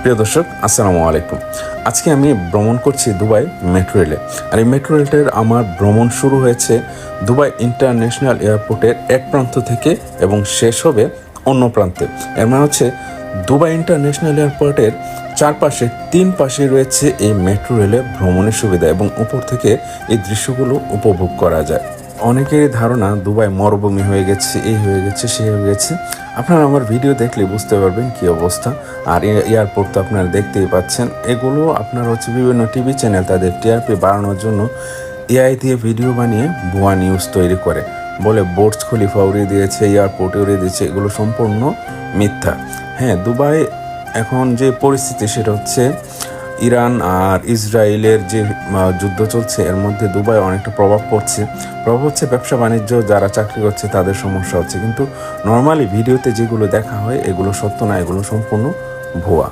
প্রিয় দর্শক, আসসালামু আলাইকুম। আজকে আমি ভ্রমণ করছি দুবাই মেট্রো রেলে। আর এই মেট্রো রেলটার আমার ভ্রমণ শুরু হয়েছে দুবাই ইন্টারন্যাশনাল এয়ারপোর্টের এক প্রান্ত থেকে এবং শেষ হবে অন্য প্রান্তে। এর মানে হচ্ছে দুবাই ইন্টারন্যাশনাল এয়ারপোর্টের চারপাশে তিন পাশে রয়েছে এই মেট্রো রেলে ভ্রমণের সুবিধা এবং উপর থেকে এই দৃশ্যগুলো উপভোগ করা যায়। অনেকেরই ধারণা দুবাই মরুভূমি হয়ে গেছে, এই হয়ে গেছে, সে হয়ে গেছে। আপনারা আমার ভিডিও দেখলে বুঝতে পারবেন কি অবস্থা। আর এয়ারপোর্ট তো আপনারা দেখতেই পাচ্ছেন। এগুলো আপনার হচ্ছে বিভিন্ন টিভি চ্যানেল তাদের টিআরপি বাড়ানোর জন্য এআই দিয়ে ভিডিও বানিয়ে ভুয়া নিউজ তৈরি করে, বলে বুর্জ খলিফা উড়িয়ে দিয়েছে, এয়ারপোর্টে উড়িয়ে দিয়েছে। এগুলো সম্পূর্ণ মিথ্যা। হ্যাঁ, দুবাই এখন যে পরিস্থিতি সেটা হচ্ছে ইরান আর ইসরায়েলের যে যুদ্ধ চলছে, এর মধ্যে দুবাই অনেকটা প্রভাব হচ্ছে ব্যবসা বাণিজ্য, যারা চাকরি করছে তাদের সমস্যা হচ্ছে। কিন্তু নর্মালি ভিডিওতে যেগুলো দেখা হয় এগুলো সত্য না, এগুলো সম্পূর্ণ ভুয়া।